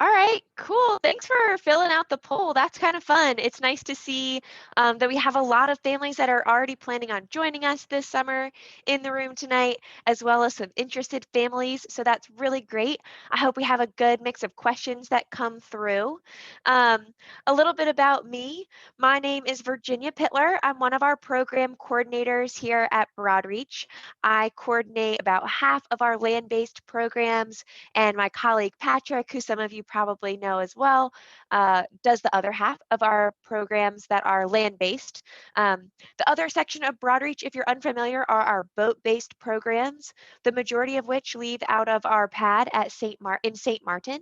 All right, cool. Thanks for filling out the poll. That's kind of fun. It's nice to see that we have a lot of families that are already planning on joining us this summer in the room tonight, as well as some interested families. So that's really great. I hope we have a good mix of questions that come through. Um, a little bit about me. My name is Virginia Pitler. I'm one of our program coordinators here at Broadreach. I coordinate about half of our land-based programs, and my colleague Patrick, who some of you probably know as well, does the other half of our programs that are land-based. The other section of Broadreach, if you're unfamiliar, are our boat-based programs, the majority of which leave out of our pad at St. Martin.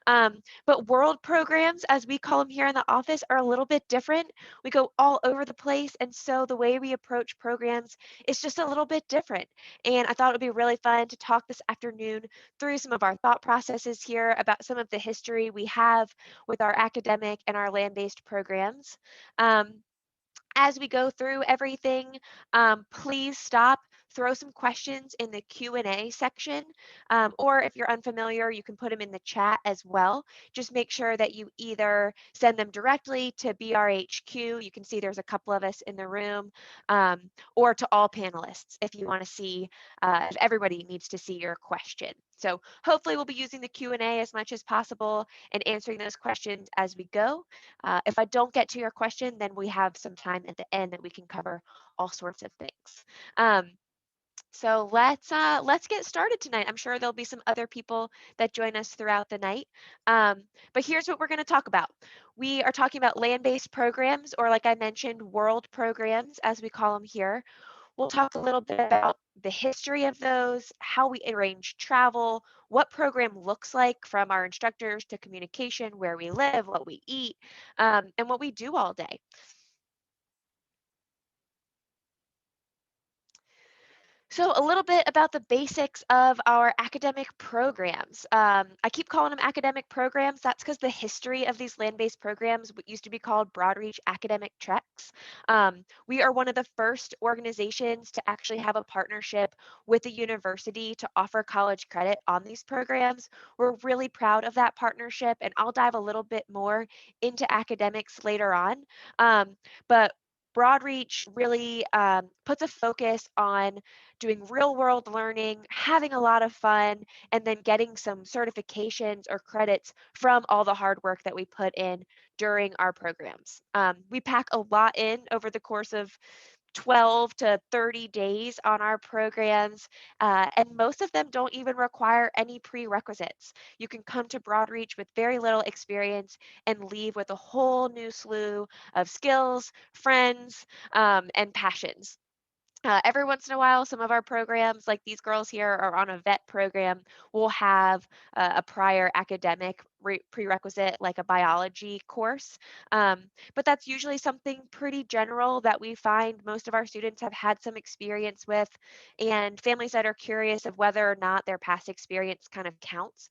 But world programs, as we call them here in the office, are a little bit different. We go all over the place, and so the way we approach programs is just a little bit different. And I thought it would be really fun to talk this afternoon through some of our thought processes here about some of the history we have with our academic and our land-based programs. As we go through everything, please stop, throw some questions in the Q&A section, or if you're unfamiliar, you can put them in the chat as well. Just make sure that you either send them directly to BRHQ, you can see there's a couple of us in the room, or to all panelists if you want to see, if everybody needs to see your question. So hopefully we'll be using the Q&A as much as possible and answering those questions as we go. If I don't get to your question, then we have some time at the end that we can cover all sorts of things. So let's get started tonight. I'm sure there'll be some other people that join us throughout the night. But here's what we're going to talk about. We are talking about land-based programs, or like I mentioned, world programs, as we call them here. We'll talk a little bit about the history of those, how we arrange travel, what program looks like from our instructors to communication, where we live, what we eat, and what we do all day. So a little bit about the basics of our academic programs. I keep calling them academic programs. That's because the history of these land-based programs used to be called Broadreach Academic Treks. We are one of the first organizations to actually have a partnership with a university to offer college credit on these programs. We're really proud of that partnership, and I'll dive a little bit more into academics later on. But Broadreach really puts a focus on doing real world learning, having a lot of fun, and then getting some certifications or credits from all the hard work that we put in during our programs. We pack a lot in over the course of 12 to 30 days on our programs, and most of them don't even require any prerequisites. You can come to Broadreach with very little experience and leave with a whole new slew of skills, friends, and passions. Every once in a while, some of our programs, like these girls here are on a vet program, will have a prior academic prerequisite, like a biology course. But that's usually something pretty general that we find most of our students have had some experience with, and families that are curious of whether or not their past experience kind of counts,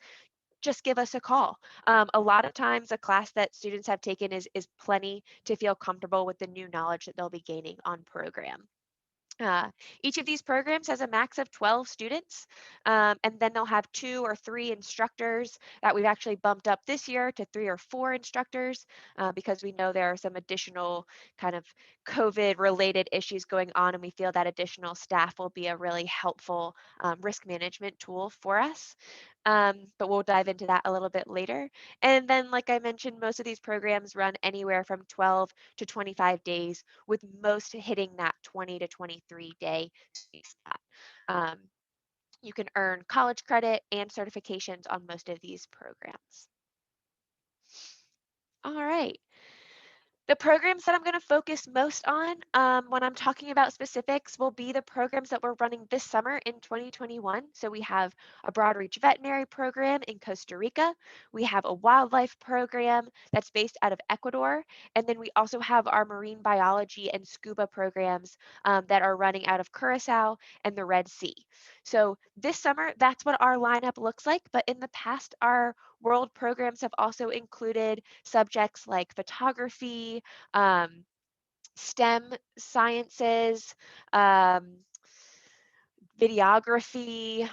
just give us a call. A lot of times a class that students have taken is plenty to feel comfortable with the new knowledge that they'll be gaining on program. Each of these programs has a max of 12 students, and then they'll have 2 or 3 instructors that we've actually bumped up this year to 3 or 4 instructors because we know there are some additional kind of COVID-related issues going on, and we feel that additional staff will be a really helpful risk management tool for us. But we'll dive into that a little bit later. And then, like I mentioned, most of these programs run anywhere from 12 to 25 days, with most hitting that 20 to 23 day sweet spot. You can earn college credit and certifications on most of these programs. All right. The programs that I'm going to focus most on when I'm talking about specifics will be the programs that we're running this summer in 2021. So we have a Broadreach veterinary program in Costa Rica. We have a wildlife program that's based out of Ecuador. And then we also have our marine biology and scuba programs that are running out of Curacao and the Red Sea. So this summer, that's what our lineup looks like. But in the past, our world programs have also included subjects like photography, STEM sciences, videography,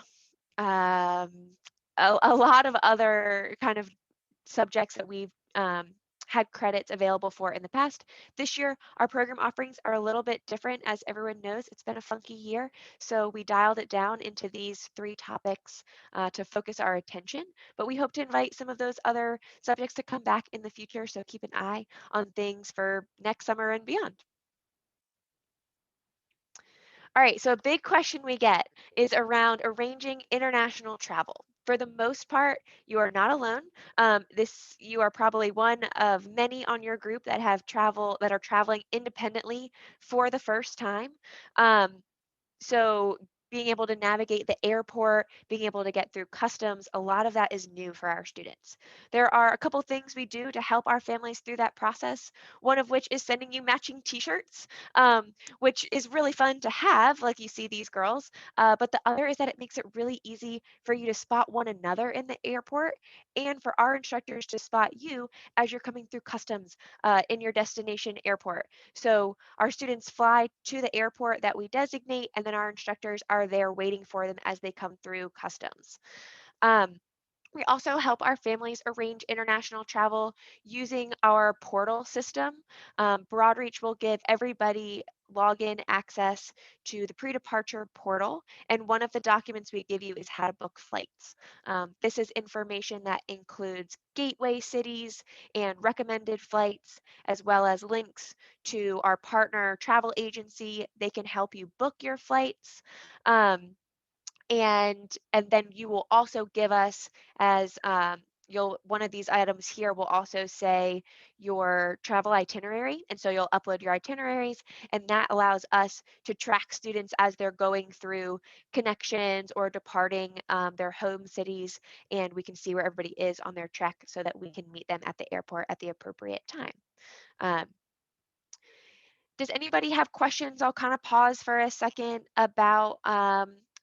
a lot of other kind of subjects that we've had credits available for in the past. This year, our program offerings are a little bit different. As everyone knows, it's been a funky year. So we dialed it down into these 3 topics to focus our attention. But we hope to invite some of those other subjects to come back in the future. So keep an eye on things for next summer and beyond. All right, so a big question we get is around arranging international travel. For the most part, you are not alone. You are probably one of many on your group that are traveling independently for the first time. Um, so being able to navigate the airport, being able to get through customs, a lot of that is new for our students. There are a couple things we do to help our families through that process, one of which is sending you matching t-shirts, which is really fun to have, like you see these girls. But the other is that it makes it really easy for you to spot one another in the airport and for our instructors to spot you as you're coming through customs in your destination airport. So our students fly to the airport that we designate, and then our instructors are there waiting for them as they come through customs. Um, we also help our families arrange international travel using our portal system. Broadreach will give everybody login access to the pre-departure portal, and one of the documents we give you is how to book flights. This is information that includes gateway cities and recommended flights, as well as links to our partner travel agency. They can help you book your flights. And then you will also give us as you'll one of these items here will also say your travel itinerary, and so you'll upload your itineraries, and that allows us to track students as they're going through connections or departing their home cities, and we can see where everybody is on their trek so that we can meet them at the airport at the appropriate time. um, does anybody have questions? I'll kind of pause for a second about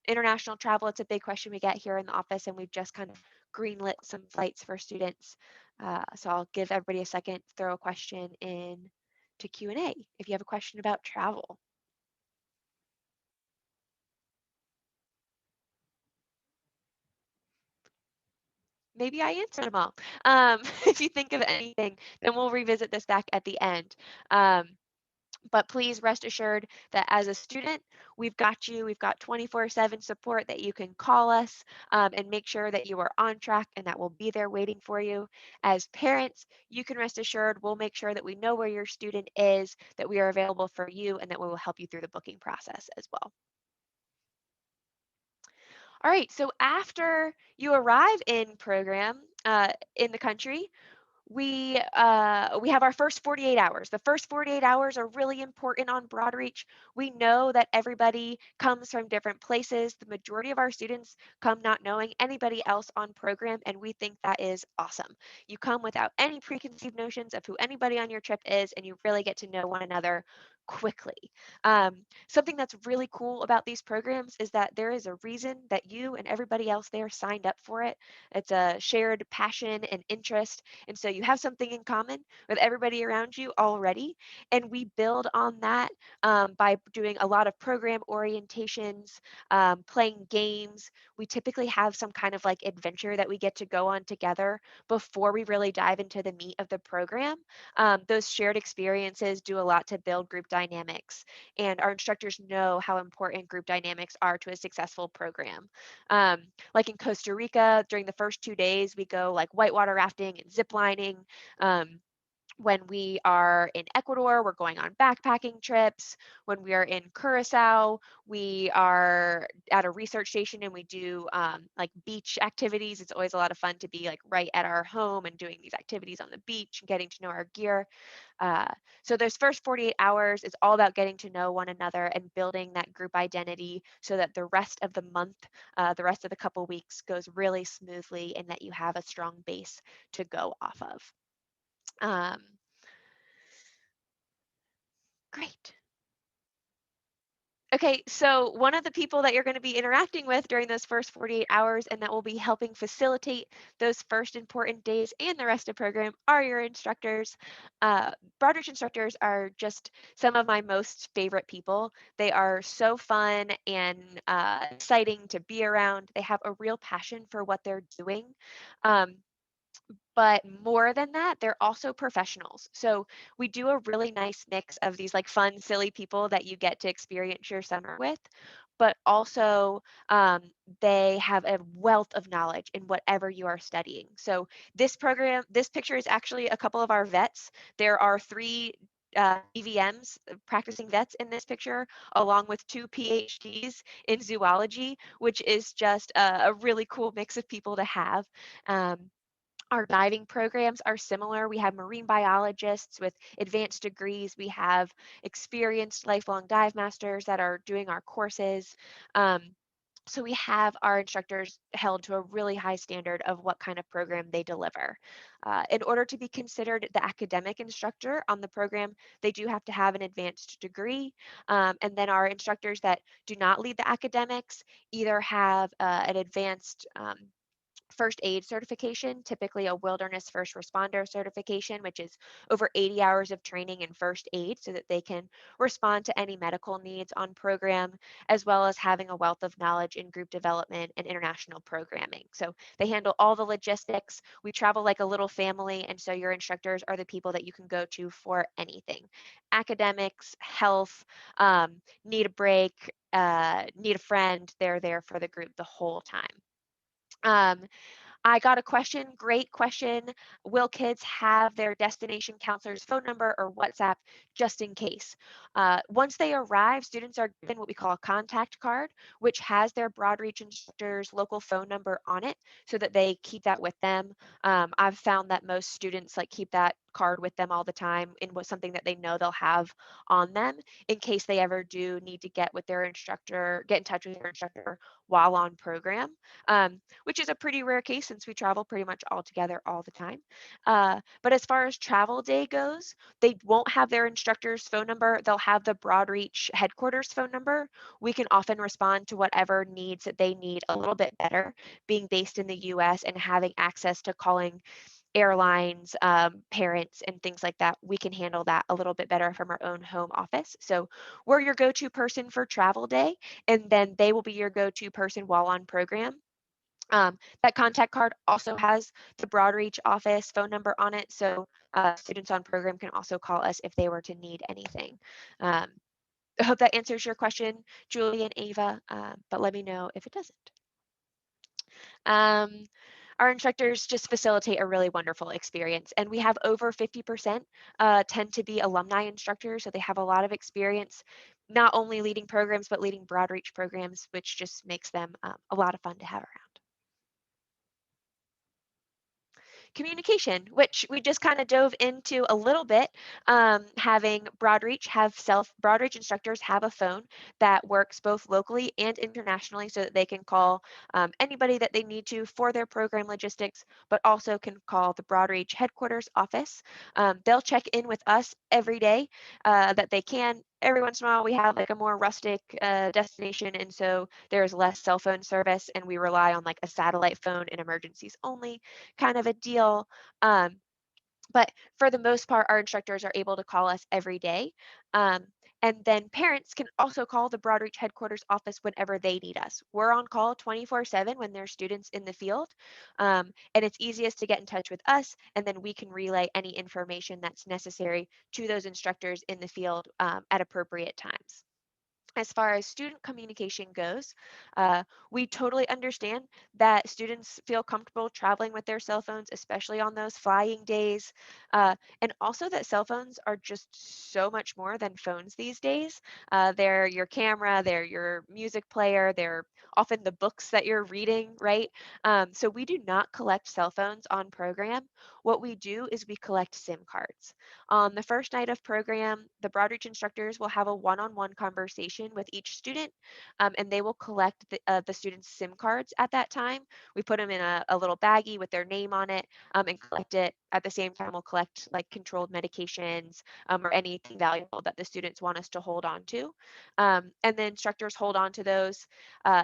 international travel. It's a big question we get here in the office, and we've just kind of greenlit some flights for students. So I'll give everybody a second, throw a question in to Q&A if you have a question about travel. Maybe I answered them all. If you think of anything, then we'll revisit this back at the end. Um, But please rest assured that as a student, we've got you. We've got 24/7 support that you can call us and make sure that you are on track and that we'll be there waiting for you. As parents, you can rest assured we'll make sure that we know where your student is, that we are available for you, and that we will help you through the booking process as well. All right, so after you arrive in program in the country, we have our first 48 hours. The first 48 hours are really important on Broadreach. We know that everybody comes from different places. The majority of our students come not knowing anybody else on program, and we think that is awesome. You come without any preconceived notions of who anybody on your trip is, and you really get to know one another quickly. Something that's really cool about these programs is that there is a reason that you and everybody else there signed up for it. It's a shared passion and interest, and so you have something in common with everybody around you already. And we build on that by doing a lot of program orientations, playing games. We typically have some kind of like adventure that we get to go on together before we really dive into the meat of the program. Those shared experiences do a lot to build group dynamics, and our instructors know how important group dynamics are to a successful program. Like in Costa Rica, during the first 2 days, we go like whitewater rafting and zip lining. Um, when we are in Ecuador, we're going on backpacking trips. When we are in Curacao, we are at a research station and we do like beach activities. It's always a lot of fun to be like right at our home and doing these activities on the beach and getting to know our gear. Uh, so those first 48 hours is all about getting to know one another and building that group identity so that the rest of the month, the rest of the couple weeks goes really smoothly and that you have a strong base to go off of. Um, Great. Okay, so one of the people that you're going to be interacting with during those first 48 hours and that will be helping facilitate those first important days and the rest of the program are your instructors. Broadreach instructors are just some of my most favorite people. They are so fun and exciting to be around. They have a real passion for what they're doing. Um, But more than that, they're also professionals. So we do a really nice mix of these like fun, silly people that you get to experience your summer with, but also they have a wealth of knowledge in whatever you are studying. So this picture is actually a couple of our vets. There are three EVMs, practicing vets in this picture, along with two PhDs in zoology, which is just a really cool mix of people to have. Um, our diving programs are similar. We have marine biologists with advanced degrees. We have experienced lifelong dive masters that are doing our courses. Um, so we have our instructors held to a really high standard of what kind of program they deliver. In order to be considered the academic instructor on the program, they do have to have an advanced degree. And then our instructors that do not lead the academics either have an advanced first aid certification, typically a wilderness first responder certification, which is over 80 hours of training in first aid so that they can respond to any medical needs on program, as well as having a wealth of knowledge in group development and international programming. So they handle all the logistics. We travel like a little family, and so your instructors are the people that you can go to for anything. Academics, health, need a break, need a friend, they're there for the group the whole time. Um, I got a question, great question. Will kids have their destination counselor's phone number or WhatsApp just in case? Once they arrive, students are given what we call a contact card, which has their Broadreach instructor's local phone number on it so that they keep that with them. I've found that most students like keep that card with them all the time in what something that they know they'll have on them in case they ever do need to get with their instructor, get in touch with their instructor while on program. Which is a pretty rare case since we travel pretty much all together all the time. But as far as travel day goes, they won't have their instructor's phone number. They'll have the Broadreach headquarters phone number. We can often respond to whatever needs that they need a little bit better, being based in the US and having access to calling airlines, parents, and things like that. We can handle that a little bit better from our own home office. So we're your go-to person for travel day, and then they will be your go-to person while on program. That contact card also has the Broadreach office phone number on it, so students on program can also call us if they were to need anything. Um, I hope that answers your question, Julie and Ava, but let me know if it doesn't. Um, our instructors just facilitate a really wonderful experience, and we have over 50% tend to be alumni instructors, so they have a lot of experience not only leading programs but leading Broadreach programs, which just makes them a lot of fun to have around. Communication, which we just kind of dove into a little bit. Having Broadreach instructors have a phone that works both locally and internationally so that they can call anybody that they need to for their program logistics, but also can call the Broadreach headquarters office. They'll check in with us every day that they can. Every once in a while, we have like a more rustic destination, and so there's less cell phone service, and we rely on like a satellite phone in emergencies only kind of a deal. Um, but for the most part, our instructors are able to call us every day. Um, and then parents can also call the Broadreach headquarters office whenever they need us. We're on call 24/7 when there's students in the field. And it's easiest to get in touch with us, and then we can relay any information that's necessary to those instructors in the field at appropriate times. As far as student communication goes, we totally understand that students feel comfortable traveling with their cell phones, especially on those flying days. And also that cell phones are just so much more than phones these days. They're your camera, they're your music player, they're often the books that you're reading, right? So we do not collect cell phones on program. What we do is we collect SIM cards. On the first night of program, the Broadreach instructors will have a one-on-one conversation with each student, and they will collect the students' SIM cards at that time. We put them in a little baggie with their name on it and collect it. At the same time, we'll collect like controlled medications or anything valuable that the students want us to hold on to. And the instructors hold on to those.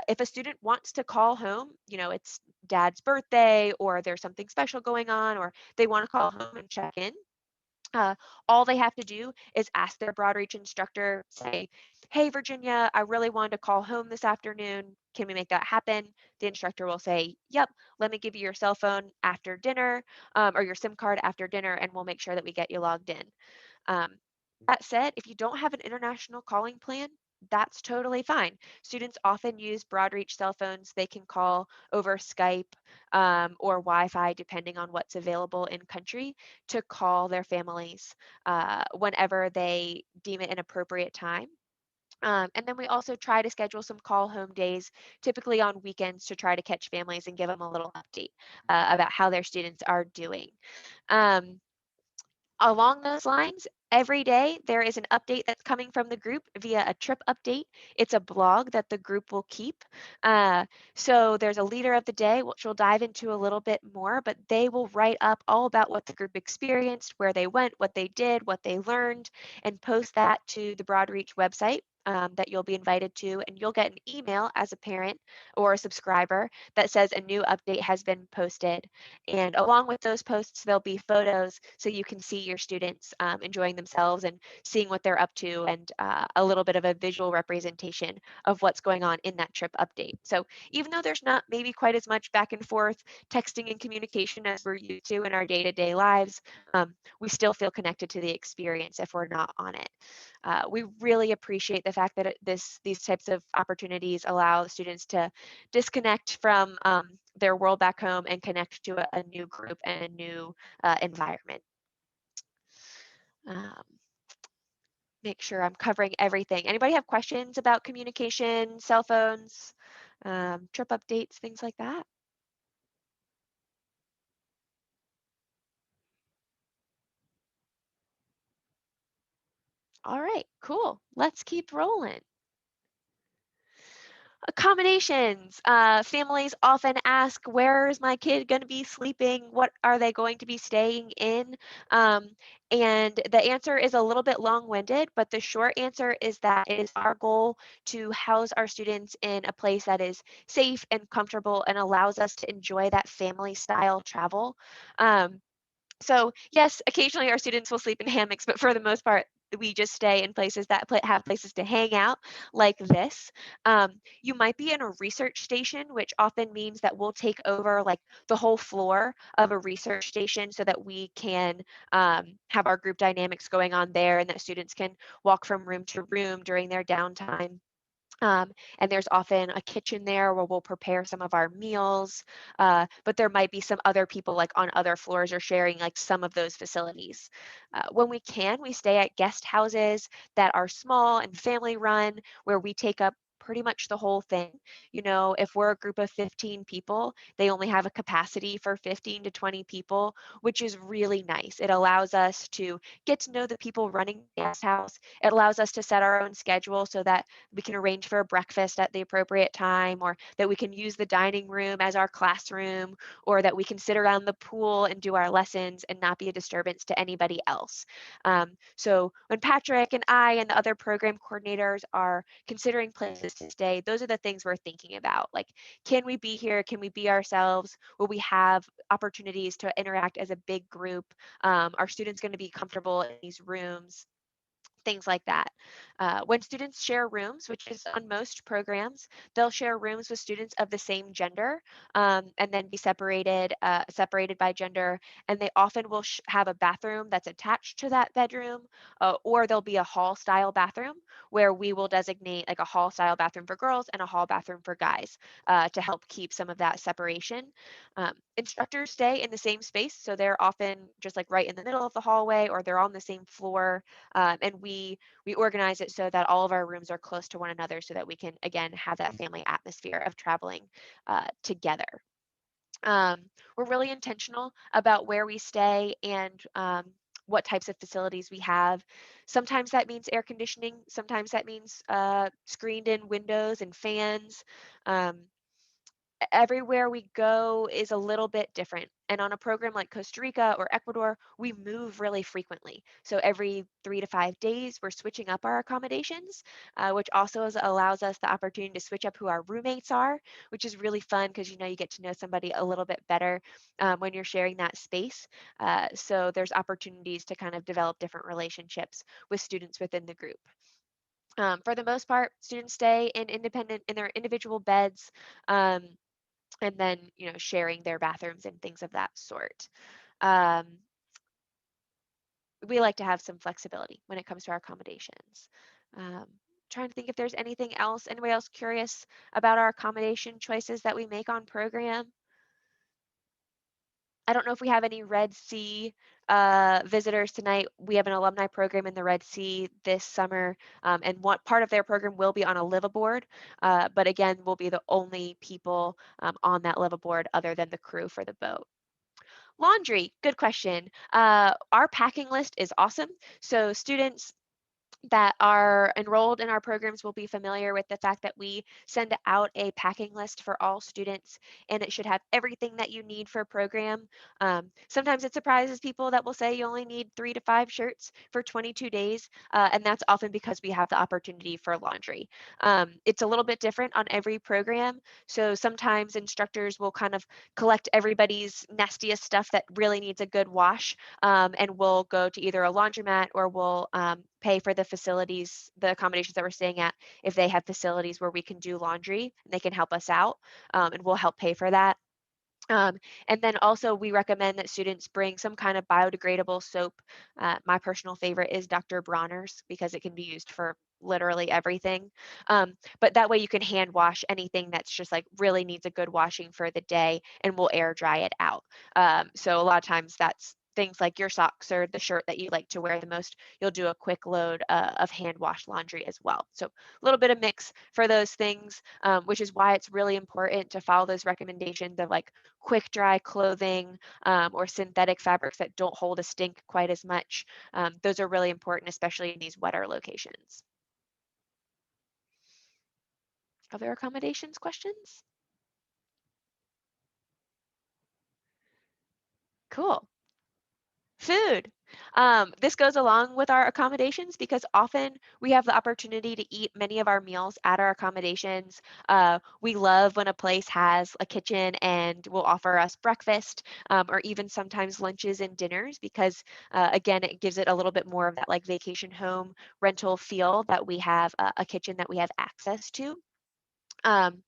If a student wants to call home, it's dad's birthday or there's something special going on, or they want to call home and check in, uh, all they have to do is ask their Broadreach instructor, say, "Hey, Virginia, I really wanted to call home this afternoon. can we make that happen? The instructor will say, yep, let me give you your cell phone after dinner, or your SIM card after dinner, and we'll make sure that we get you logged in. Um, that said, if you don't have an international calling plan, that's totally fine. Students often use Broadreach cell phones. They can call over Skype or Wi-Fi, depending on what's available in country, to call their families whenever they deem it an appropriate time. And then we also try to schedule some call home days, typically on weekends, to try to catch families and give them a little update about how their students are doing. Um, Along those lines, every day there is an update that's coming from the group via a trip update. It's a blog that the group will keep. Uh, so there's a leader of the day, which we'll dive into a little bit more, but they will write up all about what the group experienced, where they went, what they did, what they learned, and post that to the Broadreach website. That you'll be invited to, and you'll get an email as a parent or a subscriber that says a new update has been posted. And along with those posts, there'll be photos so you can see your students enjoying themselves and seeing what they're up to, and a little bit of a visual representation of what's going on in that trip update. So even though there's not maybe quite as much back and forth texting and communication as we're used to in our day-to-day lives, we still feel connected to the experience if we're not on it. We really appreciate the fact that these types of opportunities allow students to disconnect from their world back home and connect to a new group and a new environment. Um, make sure I'm covering everything. Anybody have questions about communication, cell phones, trip updates, things like that? All right, cool. Let's keep rolling. Accommodations. Families often ask, where is my kid going to be sleeping? What are they going to be staying in? And the answer is a little bit long-winded, but the short answer is that it is our goal to house our students in a place that is safe and comfortable and allows us to enjoy that family-style travel. So yes, occasionally our students will sleep in hammocks, but for the most part, we just stay in places that have places to hang out, like this. You might be in a research station, which often means that we'll take over like the whole floor of a research station so that we can have our group dynamics going on there, and that students can walk from room to room during their downtime. And there's often a kitchen there where we'll prepare some of our meals, but there might be some other people like on other floors or sharing like some of those facilities. When we can, we stay at guest houses that are small and family run, where we take up pretty much the whole thing. You know, if we're a group of 15 people, they only have a capacity for 15 to 20 people, which is really nice. It allows us to get to know the people running the guest house. It allows us to set our own schedule so that we can arrange for a breakfast at the appropriate time, or that we can use the dining room as our classroom, or that we can sit around the pool and do our lessons and not be a disturbance to anybody else. So when Patrick and I and the other program coordinators are considering places to stay, those are the things we're thinking about. Like, can we be here? Can we be ourselves? Will we have opportunities to interact as a big group? Are students going to be comfortable in these rooms? Things like that. When students share rooms, which is on most programs, they'll share rooms with students of the same gender, and then be separated by gender. And they often will have a bathroom that's attached to that bedroom, or there'll be a hall style bathroom where we will designate like a hall style bathroom for girls and a hall bathroom for guys, to help keep some of that separation. Instructors stay in the same space, so they're often just like right in the middle of the hallway, or they're on the same floor. And we organize it so that all of our rooms are close to one another, so that we can again have that family atmosphere of traveling together. Um, we're really intentional about where we stay and what types of facilities we have. Sometimes that means air conditioning. Sometimes that means screened in windows and fans. Um, Everywhere we go is a little bit different. And on a program like Costa Rica or Ecuador, we move really frequently. So every 3 to 5 days, we're switching up our accommodations, which also allows us the opportunity to switch up who our roommates are, which is really fun because you get to know somebody a little bit better when you're sharing that space. So there's opportunities to kind of develop different relationships with students within the group. For the most part, students stay in their individual beds, um, and then sharing their bathrooms and things of that sort. Um, we like to have some flexibility when it comes to our accommodations. Um, Trying to think if there's anything else. Anybody else curious about our accommodation choices that we make on program? I don't know if we have any Red Sea visitors tonight. We have an alumni program in the Red Sea this summer, and one part of their program will be on a liveaboard. But again, we'll be the only people on that liveaboard other than the crew for the boat. Laundry, good question. Our packing list is awesome. So students that are enrolled in our programs will be familiar with the fact that we send out a packing list for all students, and it should have everything that you need for a program. Sometimes it surprises people that will say you only need 3 to 5 shirts for 22 days, and that's often because we have the opportunity for laundry. It's a little bit different on every program, so sometimes instructors will kind of collect everybody's nastiest stuff that really needs a good wash, and we'll go to either a laundromat or we'll pay for the facilities, the accommodations that we're staying at, if they have facilities where we can do laundry, they can help us out, and we'll help pay for that. Um, and then also we recommend that students bring some kind of biodegradable soap. My personal favorite is Dr. Bronner's because it can be used for literally everything. But that way you can hand wash anything that's just like really needs a good washing for the day, and we'll air dry it out. So a lot of times that's things like your socks or the shirt that you like to wear the most, you'll do a quick load of hand wash laundry as well. So a little bit of mix for those things, which is why it's really important to follow those recommendations of like quick dry clothing, or synthetic fabrics that don't hold a stink quite as much. Those are really important, especially in these wetter locations. Other accommodations questions? Cool. Food. This goes along with our accommodations because often we have the opportunity to eat many of our meals at our accommodations. We love when a place has a kitchen and will offer us breakfast, or even sometimes lunches and dinners because, again, it gives it a little bit more of that like vacation home rental feel that we have a kitchen that we have access to. Um,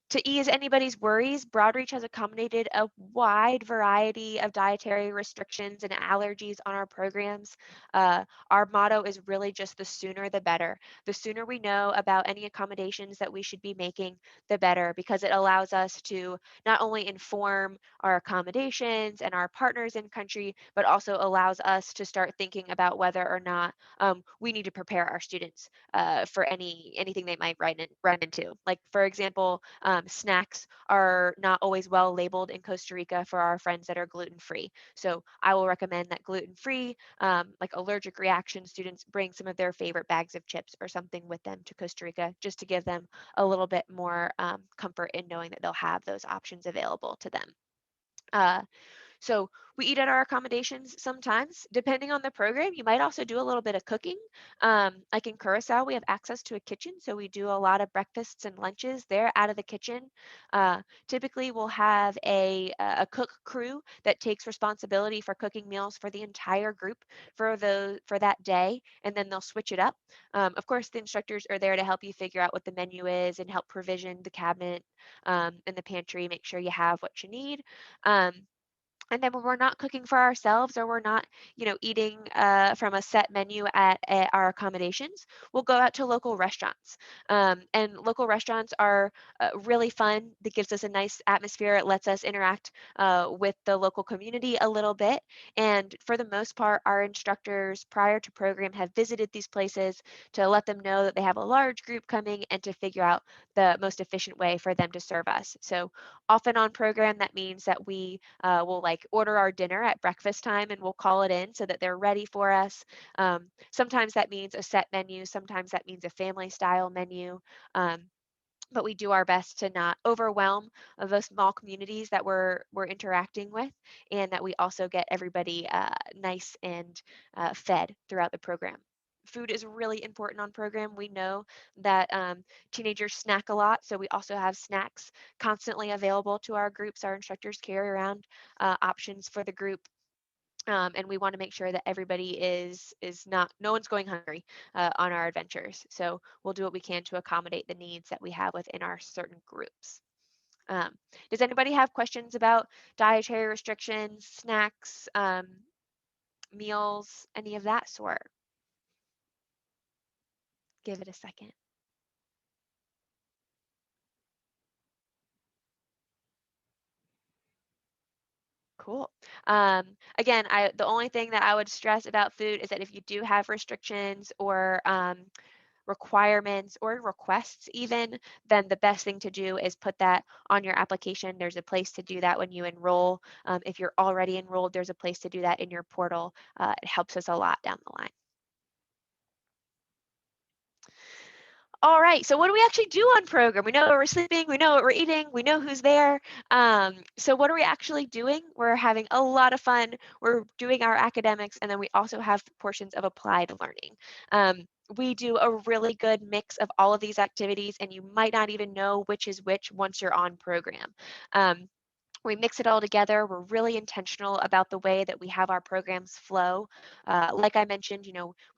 to ease anybody's worries, Broadreach has accommodated a wide variety of dietary restrictions and allergies on our programs. Our motto is really just the sooner the better. The sooner we know about any accommodations that we should be making, the better, because it allows us to not only inform our accommodations and our partners in country, but also allows us to start thinking about whether or not we need to prepare our students for anything they might run into. Like for example, snacks are not always well labeled in Costa Rica for our friends that are gluten free. So I will recommend that gluten free, like allergic reaction students bring some of their favorite bags of chips or something with them to Costa Rica just to give them a little bit more comfort in knowing that they'll have those options available to them. Uh, so we eat at our accommodations sometimes. Depending on the program, you might also do a little bit of cooking. Like in Curacao, we have access to a kitchen, so we do a lot of breakfasts and lunches there out of the kitchen. Typically, we'll have a cook crew that takes responsibility for cooking meals for the entire group for that day, and then they'll switch it up. Of course, the instructors are there to help you figure out what the menu is and help provision the cabinet and the pantry, make sure you have what you need. Um, and then when we're not cooking for ourselves or we're not, eating from a set menu at our accommodations, we'll go out to local restaurants. And local restaurants are really fun. That gives us a nice atmosphere. It lets us interact with the local community a little bit. And for the most part, our instructors prior to program have visited these places to let them know that they have a large group coming and to figure out the most efficient way for them to serve us. So often on program, that means that we will like order our dinner at breakfast time and we'll call it in so that they're ready for us. Sometimes that means a set menu, sometimes that means a family style menu. Um, but we do our best to not overwhelm the small communities that we're interacting with, and that we also get everybody nice and fed throughout the program. Food is really important on program. We know that teenagers snack a lot, so we also have snacks constantly available to our groups. Our instructors carry around options for the group. And we want to make sure that everybody is not no one's going hungry on our adventures. So we'll do what we can to accommodate the needs that we have within our certain groups. Um, does anybody have questions about dietary restrictions, snacks, meals, any of that sort? Give it a second. Cool. Again, the only thing that I would stress about food is that if you do have restrictions or requirements or requests even, then the best thing to do is put that on your application. There's a place to do that when you enroll. If you're already enrolled, there's a place to do that in your portal. It helps us a lot down the line. All right, so what do we actually do on program? We know where we're sleeping, we know what we're eating, we know who's there. So what are we actually doing? We're having a lot of fun. We're doing our academics, and then we also have portions of applied learning. We do a really good mix of all of these activities, and you might not even know which is which once you're on program. Um, we mix it all together. We're really intentional about the way that we have our programs flow. Like I mentioned,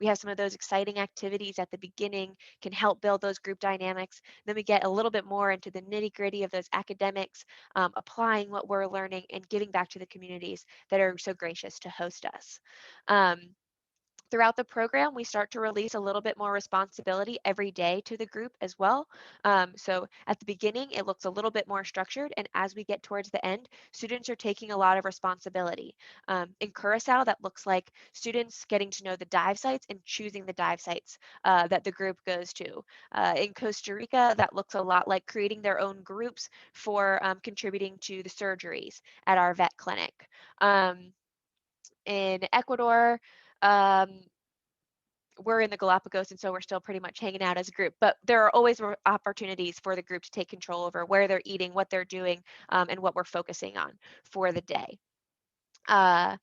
we have some of those exciting activities at the beginning, can help build those group dynamics. Then we get a little bit more into the nitty gritty of those academics, applying what we're learning and giving back to the communities that are so gracious to host us. Um, Throughout the program, we start to release a little bit more responsibility every day to the group as well. So at the beginning, it looks a little bit more structured, and as we get towards the end, students are taking a lot of responsibility. In Curacao, that looks like students getting to know the dive sites and choosing the dive sites that the group goes to. In Costa Rica, that looks a lot like creating their own groups for contributing to the surgeries at our vet clinic. In Ecuador, um, we're in the Galapagos, and so we're still pretty much hanging out as a group. But there are always opportunities for the group to take control over where they're eating, what they're doing, and what we're focusing on for the day. Uh,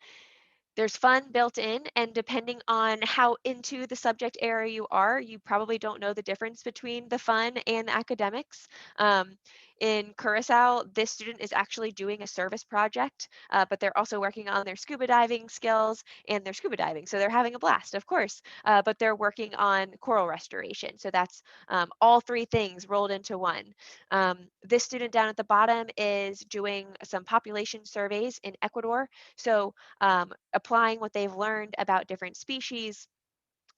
there's fun built in, and depending on how into the subject area you are, you probably don't know the difference between the fun and the academics. Um, in Curacao, this student is actually doing a service project, but they're also working on their scuba diving skills and their scuba diving. So they're having a blast, of course, but they're working on coral restoration. So that's all three things rolled into one. This student down at the bottom is doing some population surveys in Ecuador. So applying what they've learned about different species.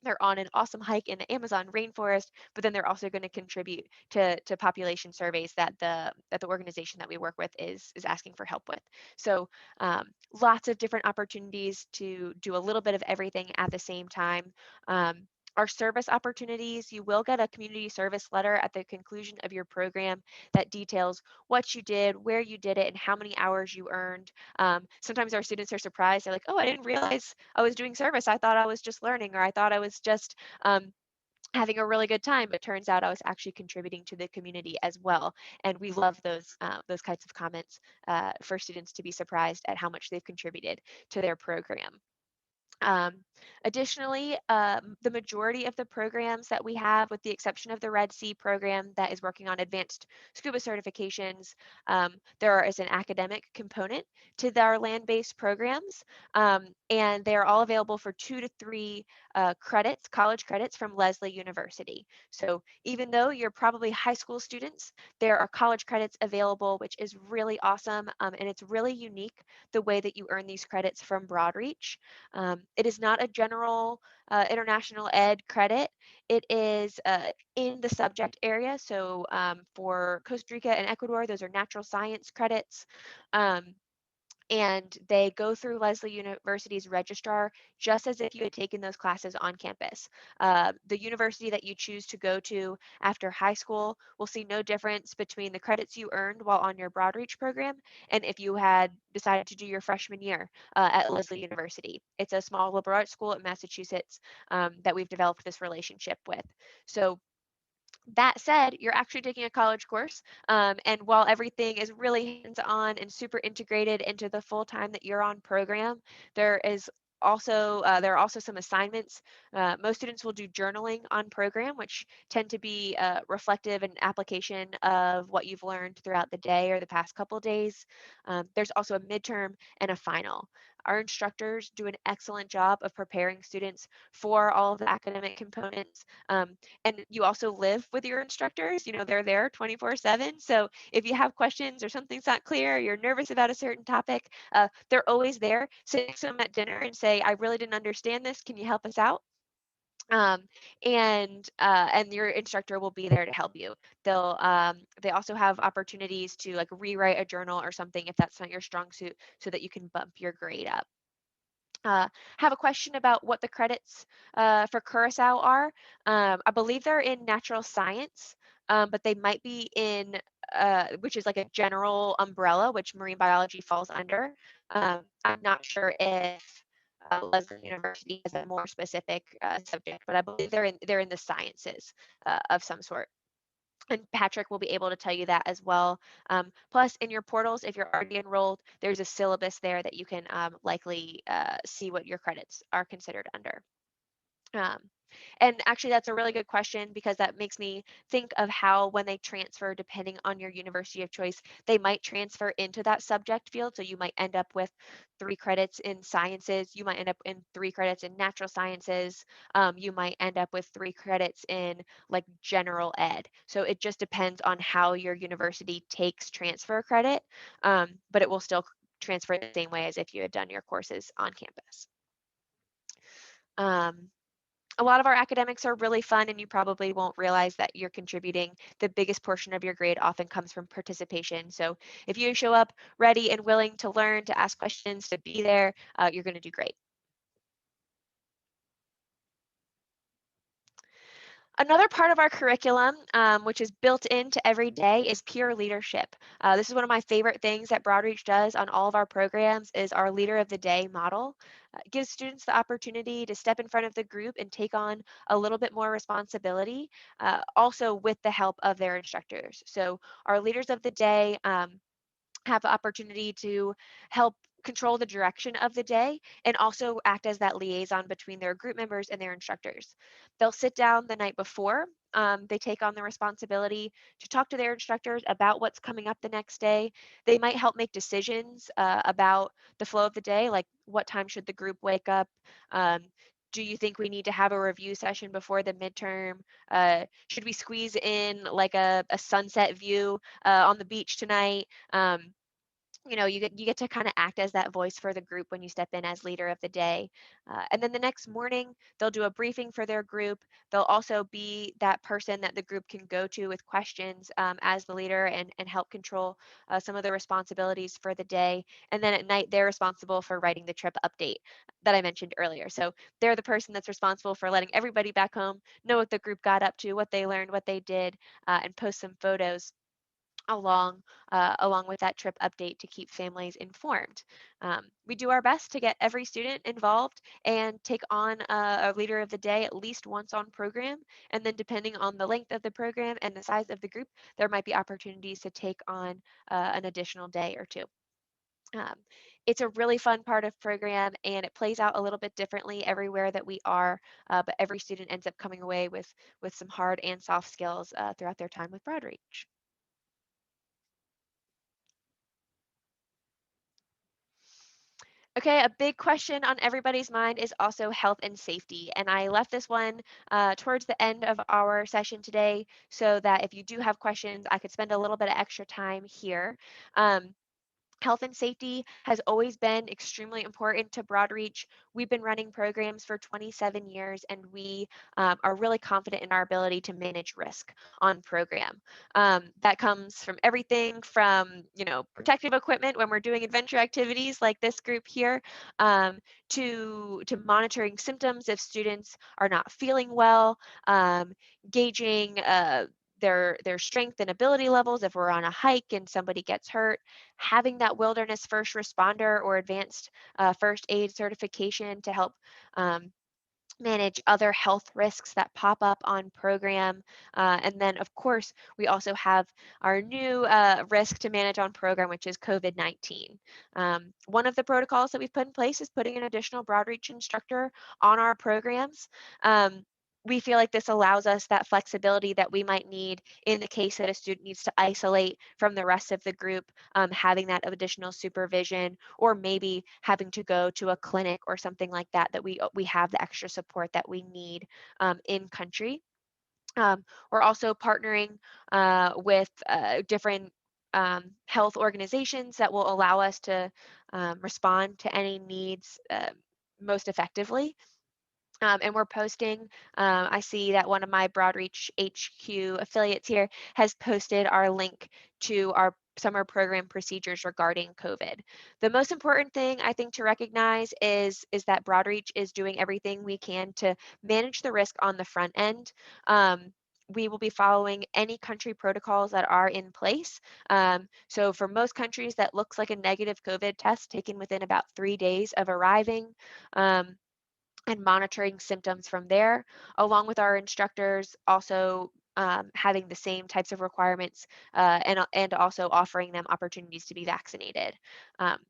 They're on an awesome hike in the Amazon rainforest, but then they're also going to contribute to population surveys that the organization that we work with is asking for help with. So lots of different opportunities to do a little bit of everything at the same time. Our service opportunities, you will get a community service letter at the conclusion of your program that details what you did, where you did it, and how many hours you earned. Sometimes our students are surprised. They're like, oh, I didn't realize I was doing service. I thought I was just learning, or I thought I was just having a really good time, but turns out I was actually contributing to the community as well. And we love those kinds of comments for students to be surprised at how much they've contributed to their program. Um, Additionally, the majority of the programs that we have, with the exception of the Red Sea program that is working on advanced scuba certifications, there is an academic component to our land-based programs, and they are all available for 2 to 3 credits, college credits from Lesley University. So even though you're probably high school students, there are college credits available, which is really awesome, and it's really unique the way that you earn these credits from Broadreach. It is not a general international ed credit. It is in the subject area. So for Costa Rica and Ecuador, those are natural science credits. Um, and they go through Lesley University's registrar just as if you had taken those classes on campus. The university that you choose to go to after high school will see no difference between the credits you earned while on your Broadreach program and if you had decided to do your freshman year at Lesley University. It's a small liberal arts school in Massachusetts that we've developed this relationship with. So that said, you're actually taking a college course. And while everything is really hands-on and super integrated into the full time that you're on program, there are also some assignments. Most students will do journaling on program, which tend to be reflective and application of what you've learned throughout the day or the past couple of days. There's also a midterm and a final. Our instructors do an excellent job of preparing students for all of the academic components. And you also live with your instructors, they're there 24/7. So if you have questions or something's not clear, or you're nervous about a certain topic, they're always there. Sit next to them at dinner and say, I really didn't understand this. Can you help us out? um, and your instructor will be there to help you. They also have opportunities to like rewrite a journal or something if that's not your strong suit, so that you can bump your grade up. Have a question about what the credits for Curacao are. I believe they're in natural science, but they might be in, which is like a general umbrella, which marine biology falls under. I'm not sure if Lesley University has a more specific subject, but I believe they're in the sciences of some sort. And Patrick will be able to tell you that as well. Plus, in your portals, if you're already enrolled, there's a syllabus there that you can likely see what your credits are considered under. Um, and actually, that's a really good question, because that makes me think of how when they transfer, depending on your university of choice, they might transfer into that subject field. So you might end up with 3 credits in sciences. You might end up in 3 credits in natural sciences. You might end up with 3 credits in like general ed. So it just depends on how your university takes transfer credit, but it will still transfer the same way as if you had done your courses on campus. Um, a lot of our academics are really fun, and you probably won't realize that you're contributing. The biggest portion of your grade often comes from participation. So if you show up ready and willing to learn, to ask questions, to be there, you're going to do great. Another part of our curriculum, which is built into every day, is peer leadership. This is one of my favorite things that Broadreach does on all of our programs, is our leader of the day model. It gives students the opportunity to step in front of the group and take on a little bit more responsibility, also with the help of their instructors. So our leaders of the day have the opportunity to help control the direction of the day, and also act as that liaison between their group members and their instructors. They'll sit down the night before. They take on the responsibility to talk to their instructors about what's coming up the next day. They might help make decisions about the flow of the day, like what time should the group wake up? Um, do you think we need to have a review session before the midterm? Should we squeeze in like a sunset view on the beach tonight? You get to kind of act as that voice for the group when you step in as leader of the day. And then the next morning, they'll do a briefing for their group. They'll also be that person that the group can go to with questions as the leader, and help control some of the responsibilities for the day. And then at night, they're responsible for writing the trip update that I mentioned earlier. So they're the person that's responsible for letting everybody back home know what the group got up to, what they learned, what they did, and post some photos along with that trip update to keep families informed. We do our best to get every student involved and take on a leader of the day at least once on program. And then depending on the length of the program and the size of the group, there might be opportunities to take on an additional day or two. Um, it's a really fun part of program, and it plays out a little bit differently everywhere that we are, but every student ends up coming away with some hard and soft skills throughout their time with Broadreach. Okay, a big question on everybody's mind is also health and safety. And I left this one towards the end of our session today, so that if you do have questions, I could spend a little bit of extra time here. Um, Health and safety has always been extremely important to Broadreach. We've been running programs for 27 years, and we are really confident in our ability to manage risk on program. That comes from everything from, protective equipment when we're doing adventure activities like this group here, um, to monitoring symptoms if students are not feeling well, gauging their strength and ability levels if we're on a hike and somebody gets hurt, having that wilderness first responder or advanced first aid certification to help manage other health risks that pop up on program. And then, of course, we also have our new risk to manage on program, which is COVID-19. One of the protocols that we've put in place is putting an additional Broadreach instructor on our programs. we feel like this allows us that flexibility that we might need in the case that a student needs to isolate from the rest of the group, having that additional supervision, or maybe having to go to a clinic or something like that, that we have the extra support that we need in country. We're also partnering with different health organizations that will allow us to respond to any needs most effectively. And we're posting, I see that one of my Broadreach HQ affiliates here has posted our link to our summer program procedures regarding COVID. The most important thing I think to recognize is that Broadreach is doing everything we can to manage the risk on the front end. We will be following any country protocols that are in place. So for most countries, that looks like a negative COVID test taken within about 3 days of arriving. And monitoring symptoms from there, along with our instructors also having the same types of requirements and also offering them opportunities to be vaccinated.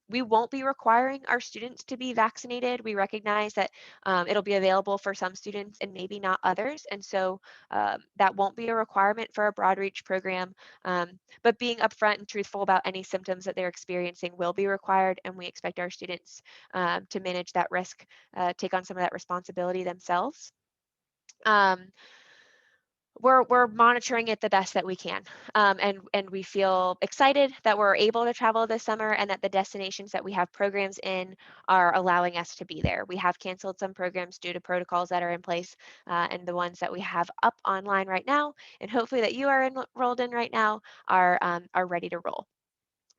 We won't be requiring our students to be vaccinated. We recognize that it'll be available for some students and maybe not others, and so that won't be a requirement for a Broadreach program. But being upfront and truthful about any symptoms that they're experiencing will be required, and we expect our students to manage that risk, take on some of that responsibility themselves. We're monitoring it the best that we can, and we feel excited that we're able to travel this summer and that the destinations that we have programs in are allowing us to be there. We have canceled some programs due to protocols that are in place, and the ones that we have up online right now, and hopefully that you are enrolled in right now, are ready to roll.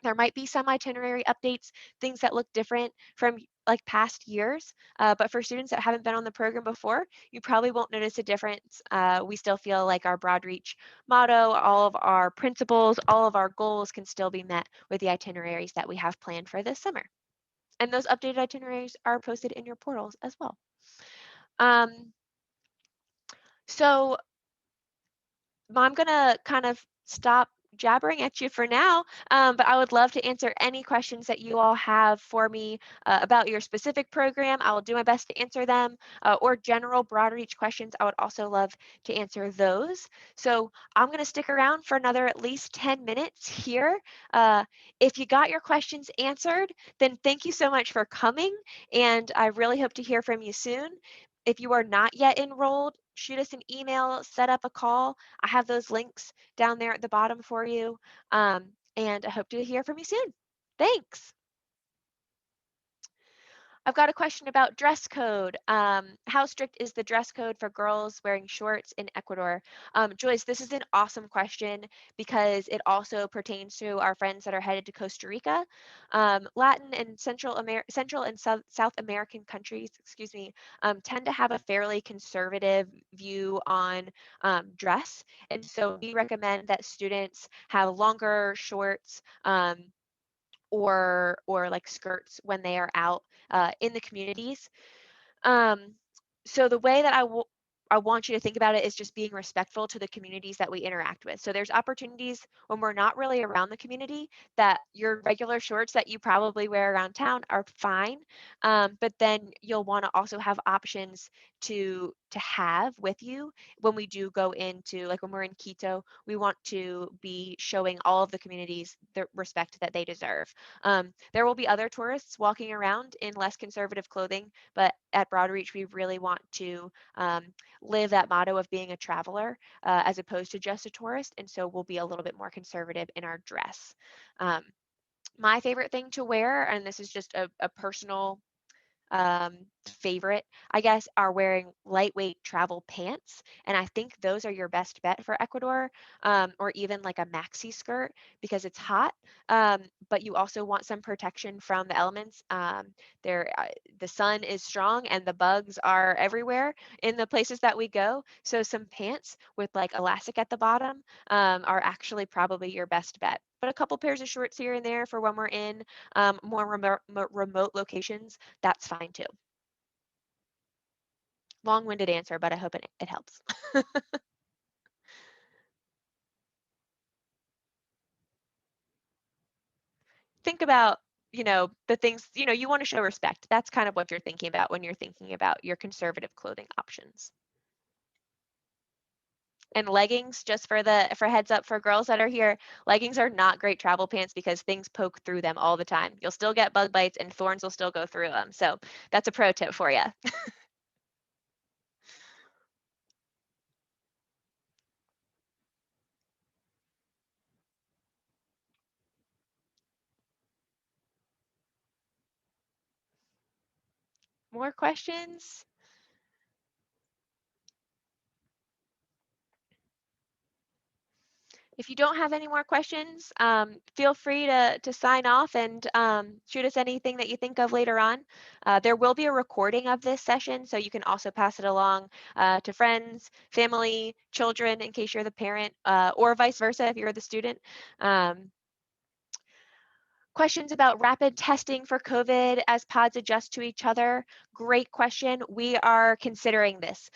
There might be some itinerary updates, things that look different from like past years, but for students that haven't been on the program before, you probably won't notice a difference. We still feel like our Broadreach motto, all of our principles, all of our goals can still be met with the itineraries that we have planned for this summer. And those updated itineraries are posted in your portals as well. Um, so I'm gonna kind of stop jabbering at you for now, but I would love to answer any questions that you all have for me about your specific program. I will do my best to answer them, or general Broadreach questions. I would also love to answer those. So I'm going to stick around for another at least 10 minutes here. If you got your questions answered, then thank you so much for coming, and I really hope to hear from you soon. If you are not yet enrolled, shoot us an email, set up a call. I have those links down there at the bottom for you. And I hope to hear from you soon. Thanks. I've got a question about dress code. How strict is the dress code for girls wearing shorts in Ecuador? Joyce, this is an awesome question because it also pertains to our friends that are headed to Costa Rica. Latin and Central and South American countries, excuse me, tend to have a fairly conservative view on dress. And so we recommend that students have longer shorts, or like skirts when they are out in the communities. Um, so the way that I want you to think about it is just being respectful to the communities that we interact with. So there's opportunities when we're not really around the community that your regular shorts that you probably wear around town are fine, but then you'll want to also have options to have with you when we do go into, like when we're in Quito, we want to be showing all of the communities the respect that they deserve. There will be other tourists walking around in less conservative clothing, but at Broadreach, we really want to live that motto of being a traveler as opposed to just a tourist. And so we'll be a little bit more conservative in our dress. My favorite thing to wear, and this is just a personal favorite, I guess, are wearing lightweight travel pants. And I think those are your best bet for Ecuador, or even like a maxi skirt because it's hot, but you also want some protection from the elements. The sun is strong and the bugs are everywhere in the places that we go. So some pants with like elastic at the bottom are actually probably your best bet. But a couple pairs of shorts here and there for when we're in more remote locations, that's fine too. Long-winded answer, but I hope it helps. Think about, the things, you want to show respect. That's kind of what you're thinking about when you're thinking about your conservative clothing options. And leggings, just for heads up for girls that are here, leggings are not great travel pants because things poke through them all the time. You'll still get bug bites and thorns will still go through them. So that's a pro tip for you. More questions? If you don't have any more questions, feel free to sign off and shoot us anything that you think of later on. There will be a recording of this session, so you can also pass it along to friends, family, children, in case you're the parent, or vice versa if you're the student. Um, Questions about rapid testing for COVID as pods adjust to each other? Great question. We are considering this.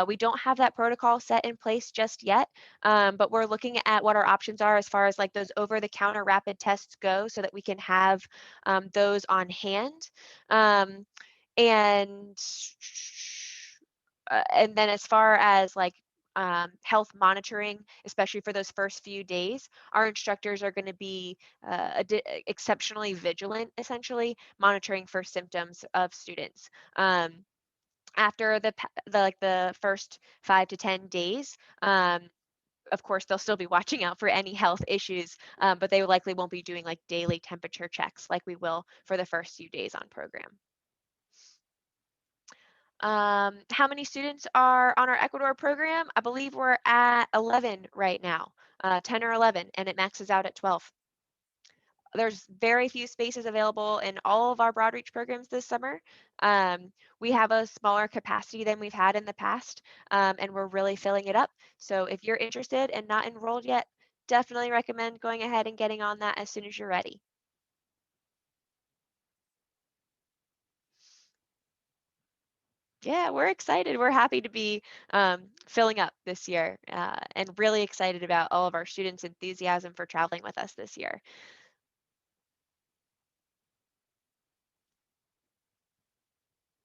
We don't have that protocol set in place just yet, but we're looking at what our options are as far as like those over-the-counter rapid tests go so that we can have those on hand. Um, and and then as far as like health monitoring, especially for those first few days, our instructors are going to be exceptionally vigilant, essentially monitoring for symptoms of students. After the first 5 to 10 days, of course, they'll still be watching out for any health issues, but they likely won't be doing like daily temperature checks like we will for the first few days on program. How many students are on our Ecuador program? I believe we're at 11 right now, 10 or 11, and it maxes out at 12. There's very few spaces available in all of our Broadreach programs this summer. We have a smaller capacity than we've had in the past, and we're really filling it up. So if you're interested and not enrolled yet, definitely recommend going ahead and getting on that as soon as you're ready. Yeah, we're excited. We're happy to be filling up this year and really excited about all of our students' enthusiasm for traveling with us this year.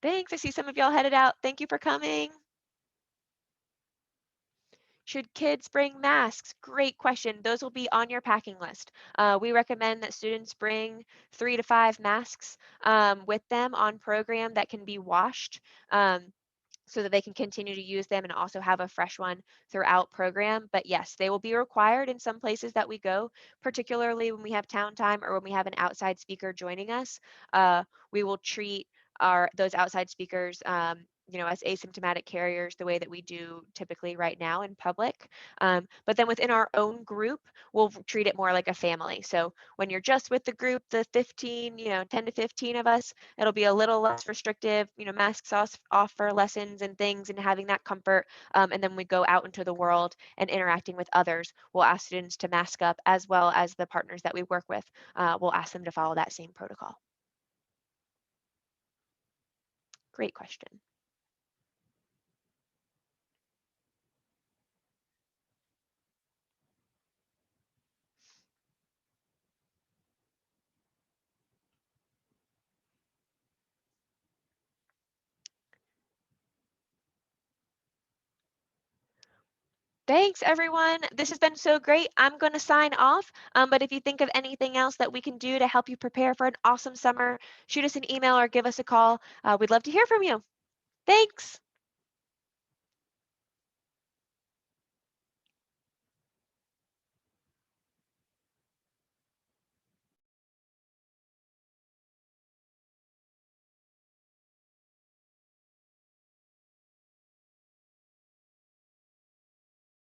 Thanks. I see some of y'all headed out. Thank you for coming. Should kids bring masks? Great question. Those will be on your packing list. We recommend that students bring 3 to 5 masks with them on program that can be washed. So that they can continue to use them and also have a fresh one throughout program. But yes, they will be required in some places that we go, particularly when we have town time or when we have an outside speaker joining us. We will treat those outside speakers as asymptomatic carriers the way that we do typically right now in public. But then within our own group, we'll treat it more like a family. So when you're just with the group, the 15, 10 to 15 of us, it'll be a little less restrictive, masks off for lessons and things and having that comfort. And then we go out into the world and interacting with others. We'll ask students to mask up as well as the partners that we work with. We'll ask them to follow that same protocol. Great question. Thanks, everyone. This has been so great. I'm going to sign off. But if you think of anything else that we can do to help you prepare for an awesome summer, shoot us an email or give us a call. We'd love to hear from you. Thanks.